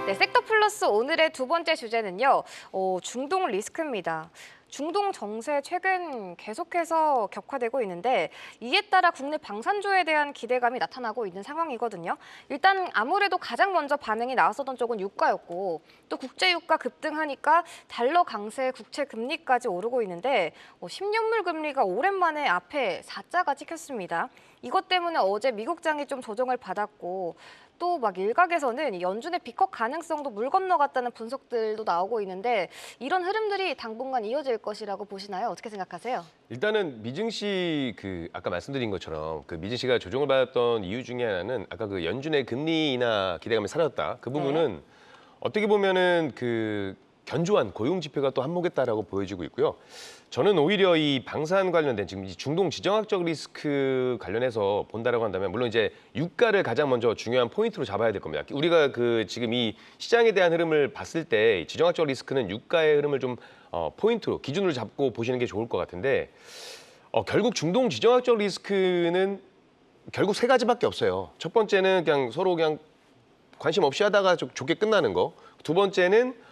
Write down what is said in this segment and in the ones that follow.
네, 섹터 플러스 오늘의 두 번째 주제는요. 중동 리스크입니다. 중동 정세 최근 계속해서 격화되고 있는데 이에 따라 국내 방산주에 대한 기대감이 나타나고 있는 상황이거든요. 일단 아무래도 가장 먼저 반응이 나왔었던 쪽은 유가였고 또 국제유가 급등하니까 달러 강세, 국채 금리까지 오르고 있는데 10년물 금리가 오랜만에 앞에 4자가 찍혔습니다. 이것 때문에 어제 미국장이 좀 조정을 받았고 또 막 일각에서는 연준의 비컷 가능성도 물 건너갔다는 분석들도 나오고 있는데 이런 흐름들이 당분간 이어질 것이라고 보시나요? 어떻게 생각하세요? 일단은 미증 씨 아까 말씀드린 것처럼 미증 씨가 조정을 받았던 이유 중에 하나는 아까 연준의 금리 인하 기대감이 사라졌다. 그 부분은 어떻게 보면은 견조한 고용 지표가 또 한몫했다라고 보여지고 있고요. 저는 오히려 이 방산 관련된 지금 이 중동 지정학적 리스크 관련해서 본다라고 한다면 물론 이제 유가를 가장 먼저 중요한 포인트로 잡아야 될 겁니다. 우리가 지금 이 시장에 대한 흐름을 봤을 때 지정학적 리스크는 유가의 흐름을 좀 포인트로 기준으로 잡고 보시는 게 좋을 것 같은데 결국 중동 지정학적 리스크는 결국 세 가지밖에 없어요. 첫 번째는 그냥 서로 그냥 관심 없이 하다가 좋게 끝나는 거. 두 번째는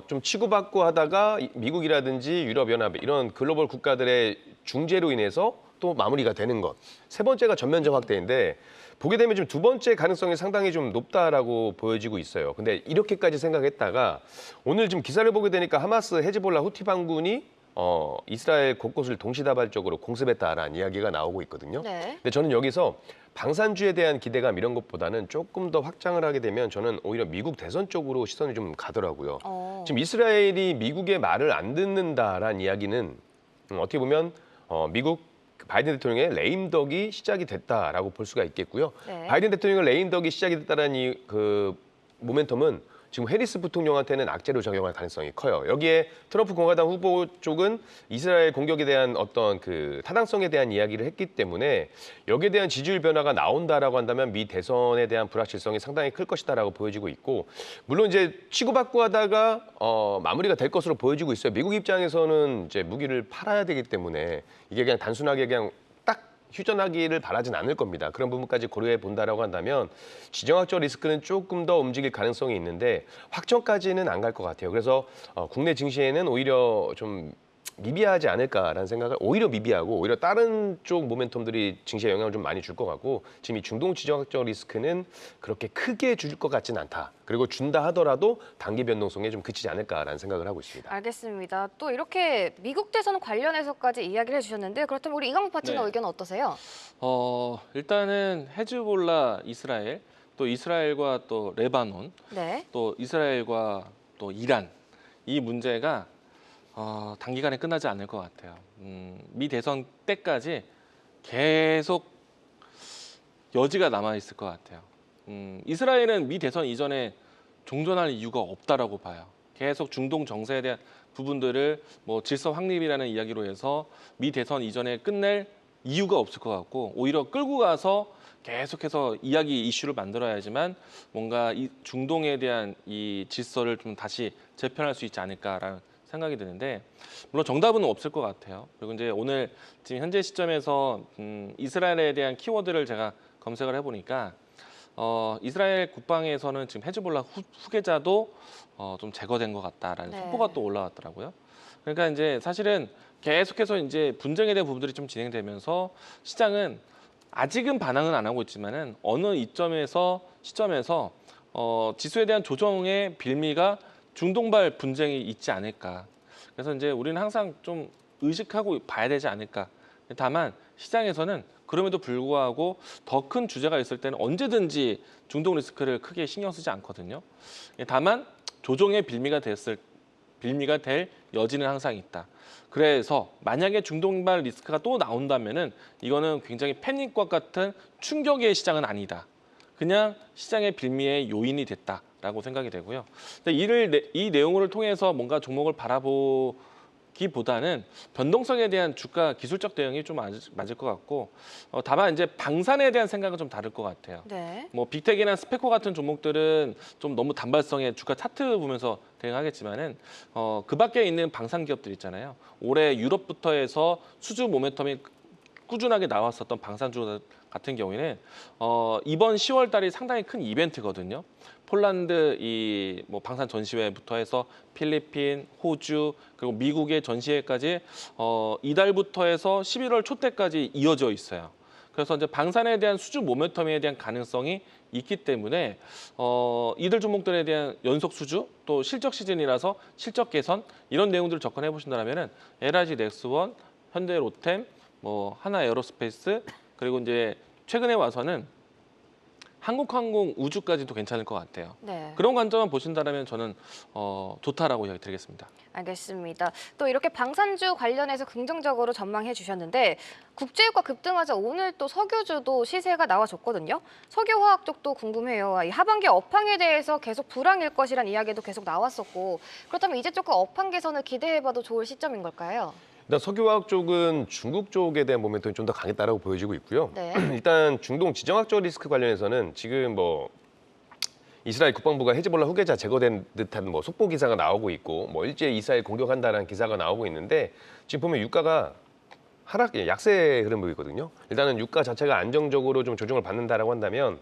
좀 치고받고 하다가 미국이라든지 유럽연합 이런 글로벌 국가들의 중재로 인해서 또 마무리가 되는 것. 세 번째가 전면적 확대인데 보게 되면 지금 두 번째 가능성이 상당히 좀 높다라고 보여지고 있어요. 근데 이렇게까지 생각했다가 오늘 지금 기사를 보게 되니까 하마스, 헤즈볼라, 후티 반군이 이스라엘 곳곳을 동시다발적으로 공습했다라는 이야기가 나오고 있거든요. 네. 근데 저는 여기서 방산주에 대한 기대감 이런 것보다는 조금 더 확장을 하게 되면 저는 오히려 미국 대선 쪽으로 시선이 좀 가더라고요. 지금 이스라엘이 미국의 말을 안 듣는다라는 이야기는 어떻게 보면 미국 바이든 대통령의 레임덕이 시작이 됐다라고 볼 수가 있겠고요. 네. 바이든 대통령의 레임덕이 시작이 됐다라는 모멘텀은 지금 해리스 부통령한테는 악재로 작용할 가능성이 커요. 여기에 트럼프 공화당 후보 쪽은 이스라엘 공격에 대한 어떤 타당성에 대한 이야기를 했기 때문에 여기에 대한 지지율 변화가 나온다라고 한다면 미 대선에 대한 불확실성이 상당히 클 것이다라고 보여지고 있고 물론 이제 치고받고 하다가 마무리가 될 것으로 보여지고 있어요. 미국 입장에서는 이제 무기를 팔아야 되기 때문에 이게 그냥 단순하게 그냥 휴전하기를 바라진 않을 겁니다. 그런 부분까지 고려해 본다라고 한다면 지정학적 리스크는 조금 더 움직일 가능성이 있는데 확정까지는 안 갈 것 같아요. 그래서 국내 증시에는 오히려 좀 미비하지 않을까라는 생각을 오히려 미비하고 오히려 다른 쪽 모멘텀들이 증시에 영향을 좀 많이 줄 것 같고 지금 이 중동 지정학적 리스크는 그렇게 크게 줄 것 같진 않다. 그리고 준다 하더라도 단기 변동성에 좀 그치지 않을까라는 생각을 하고 있습니다. 알겠습니다. 또 이렇게 미국 대선 관련해서까지 이야기를 해주셨는데 그렇다면 우리 이광욱 파트너 의견은 어떠세요? 일단은 헤즈볼라 이스라엘, 또 이스라엘과 또 레바논, 네. 또 이스라엘과 또 이란 이 문제가 단기간에 끝나지 않을 것 같아요. 미 대선 때까지 계속 여지가 남아 있을 것 같아요. 이스라엘은 미 대선 이전에 종전할 이유가 없다라고 봐요. 계속 중동 정세에 대한 부분들을 질서 확립이라는 이야기로 해서 미 대선 이전에 끝낼 이유가 없을 것 같고 오히려 끌고 가서 계속해서 이야기 이슈를 만들어야지만 뭔가 이 중동에 대한 이 질서를 좀 다시 재편할 수 있지 않을까라는 생각이 드는데 물론 정답은 없을 것 같아요. 그리고 이제 오늘 지금 현재 시점에서 이스라엘에 대한 키워드를 제가 검색을 해보니까 이스라엘 국방에서는 지금 헤즈볼라 후계자도 좀 제거된 것 같다라는 속보가 또 올라왔더라고요. 그러니까 이제 사실은 계속해서 이제 분쟁에 대한 부분들이 좀 진행되면서 시장은 아직은 반항은 안 하고 있지만은 어느 시점에서 지수에 대한 조정의 빌미가 중동발 분쟁이 있지 않을까. 그래서 이제 우리는 항상 좀 의식하고 봐야 되지 않을까. 다만 시장에서는 그럼에도 불구하고 더 큰 주제가 있을 때는 언제든지 중동 리스크를 크게 신경 쓰지 않거든요. 다만 조정의 빌미가 될 여지는 항상 있다. 그래서 만약에 중동발 리스크가 또 나온다면은 이거는 굉장히 패닉과 같은 충격의 시장은 아니다. 그냥 시장의 빌미의 요인이 됐다라고 생각이 되고요. 근데 이 내용을 통해서 뭔가 종목을 바라보기보다는 변동성에 대한 주가 기술적 대응이 좀 맞을 것 같고 다만 이제 방산에 대한 생각은 좀 다를 것 같아요. 네. 빅텍이나 스페코 같은 종목들은 좀 너무 단발성의 주가 차트 보면서 대응하겠지만은 그 밖에 있는 방산 기업들 있잖아요. 올해 유럽부터 해서 수주 모멘텀이 꾸준하게 나왔었던 방산주 같은 경우에는 이번 10월 달이 상당히 큰 이벤트거든요. 폴란드 이 뭐 방산 전시회부터 해서 필리핀, 호주 그리고 미국의 전시회까지 이달부터 해서 11월 초 때까지 이어져 있어요. 그래서 이제 방산에 대한 수주 모멘텀에 대한 가능성이 있기 때문에 이들 종목들에 대한 연속 수주 또 실적 시즌이라서 실적 개선 이런 내용들을 접근해 보신다면은 LIG 넥스원, 현대로템, 뭐 하나에어로스페이스 그리고 이제 최근에 와서는 한국항공 우주까지도 괜찮을 것 같아요. 네. 그런 관점만 보신다면 저는 좋다라고 이야기 드리겠습니다. 알겠습니다. 또 이렇게 방산주 관련해서 긍정적으로 전망해 주셨는데 국제유가 급등하자 오늘 또 석유주도 시세가 나와줬거든요. 석유화학 쪽도 궁금해요. 이 하반기 업황에 대해서 계속 불황일 것이란 이야기도 계속 나왔었고 그렇다면 이제 조금 업황 개선을 기대해봐도 좋을 시점인 걸까요? 일단 석유화학 쪽은 중국 쪽에 대한 모멘텀이 좀 더 강했다라고 보여지고 있고요. 네. 일단 중동 지정학적 리스크 관련해서는 지금 뭐 이스라엘 국방부가 헤즈볼라 후계자 제거된 듯한 뭐 속보 기사가 나오고 있고 뭐 일제 이스라엘 공격한다라는 기사가 나오고 있는데 지금 보면 유가가 약세 흐름 보이거든요. 일단은 유가 자체가 안정적으로 좀 조정을 받는다라고 한다면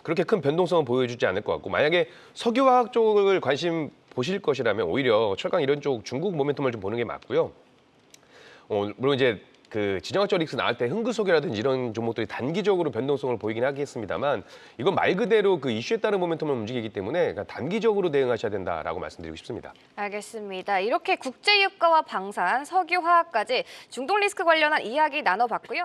그렇게 큰 변동성은 보여주지 않을 것 같고 만약에 석유화학 쪽을 관심 보실 것이라면 오히려 철강 이런 쪽 중국 모멘텀을 좀 보는 게 맞고요. 물론 이제 그 지정학적 리스크 나올 때 흥구석유라든지 이런 종목들이 단기적으로 변동성을 보이긴 하겠습니다만 이건 말 그대로 그 이슈에 따른 모멘텀을 움직이기 때문에 단기적으로 대응하셔야 된다라고 말씀드리고 싶습니다. 알겠습니다. 이렇게 국제유가와 방산, 석유화학까지 중동 리스크 관련한 이야기 나눠봤고요.